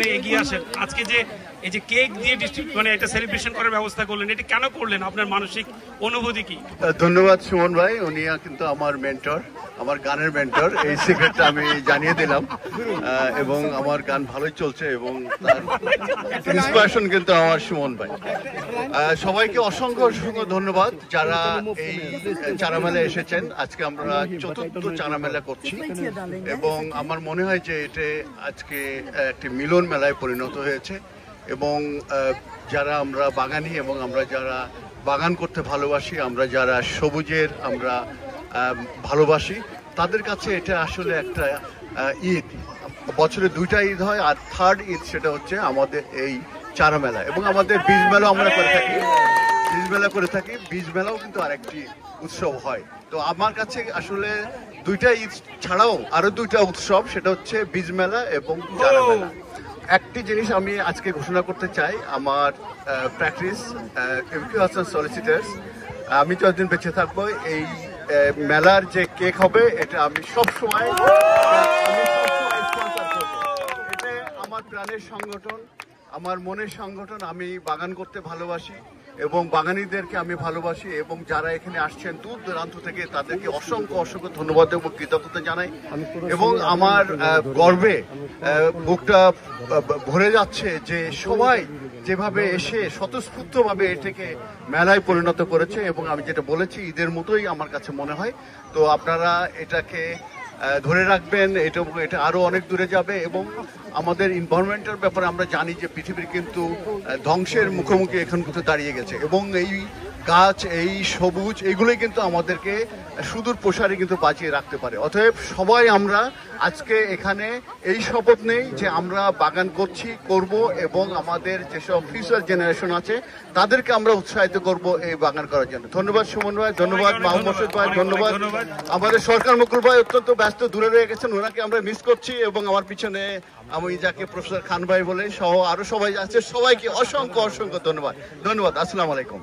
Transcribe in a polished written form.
মানে এগিয়ে আসেন। আজকে যে এই যে কেক দিয়ে মানে একটা সেলিব্রেশন করার ব্যবস্থা করলেন, এটা কেন করলেন? আপনার মানসিক অনুভূতি কি? ধন্যবাদ সুমন ভাই, উনি কিন্তু আমার মেন্টর, আমার গানের মেন্টর। এই সিক্রেটটা আমি জানিয়ে দিলাম, এবং আমার গান ভালোই চলছে এবং তার ইন্সপিরেশন কিন্তু আমার সুমন ভাই। সবাইকে অসংখ্য অসংখ্য ধন্যবাদ যারা এই চারা মেলায় এসেছেন। আজকে আমরা চতুর্থ চারা মেলা করছি এবং আমার মনে হয় যে এটা আজকে একটি মিলন মেলায় পরিণত হয়েছে এবং যারা আমরা বাগানি এবং আমরা যারা বাগান করতে ভালোবাসি, আমরা যারা সবুজের আমরা ভালোবাসি, তাদের কাছে এটা আসলে একটা ঈদ। বছরে দুইটা ঈদ হয়, আর থার্ড ঈদ সেটা হচ্ছে আমাদের এই চারা মেলা। এবং আমাদের বীজ মেলা আমরা করে থাকি, বীজ মেলাও কিন্তু আরেকটি উৎসব হয়। তো আমার কাছে আসলে দুইটা ঈদ ছাড়াও আরো দুইটা উৎসব, সেটা হচ্ছে বীজ মেলা এবং চারা মেলা। একটি জিনিস আমি আজকে ঘোষণা করতে চাই, আমার প্র্যাকটিস এমকিউ হাসান সলিসিটার্স, আমি যতদিন বেঁচে থাকবো এই মেলার যে কেক হবে এটা আমি সবসময় স্পন্সর করব। এটা আমার প্রাণের সংগঠন, আমার মনের সংগঠন। আমি বাগান করতে ভালোবাসি এবং বাগানীদেরকে আমি ভালোবাসি এবং যারা এখানে আসছেন দূর দূরান্ত থেকে তাদেরকে অসংখ্য অসংখ্য ধন্যবাদ এবং কৃতজ্ঞতা জানাই। এবং আমার গর্বে বুকটা ভরে যাচ্ছে যে সবাই যেভাবে এসে স্বতঃস্ফূর্তভাবে এটাকে মেলায় পরিণত করেছে এবং আমি যেটা বলেছি ঈদের মতোই আমার কাছে মনে হয়। তো আপনারা এটাকে ধরে রাখবেন, এটা আরো অনেক দূরে যাবে। এবং আমাদের এনভায়রনমেন্টের ব্যাপারে আমরা জানি যে পৃথিবীর কিন্তু ধ্বংসের মুখোমুখি এখন কিন্তু দাঁড়িয়ে গেছে এবং এই গাছ, এই সবুজ, এগুলোই কিন্তু আমাদেরকে সুদূর প্রসারে কিন্তু বাঁচিয়ে রাখতে পারে। অতএব সবাই আমরা আজকে এখানে এই শপথ নেই যে আমরা বাগান করব এবং আমাদের যেসব ফিউচার জেনারেশন আছে তাদেরকে আমরা উৎসাহিত করব এই বাগান করার জন্য। ধন্যবাদ সুমন ভাই, ধন্যবাদ মাহমুদ মোর্শেদ ভাই, ধন্যবাদ আমাদের সরকার মুকুল ভাই, অত্যন্ত ব্যস্ত দূরে রয়ে গেছেন, ওনাকে আমরা মিস করছি। এবং আমার পিছনে আমি যাকে প্রফেসর খান ভাই বলে সহ আরো সবাই আছে, সবাইকে অসংখ্য অসংখ্য ধন্যবাদ। আসসালামু আলাইকুম।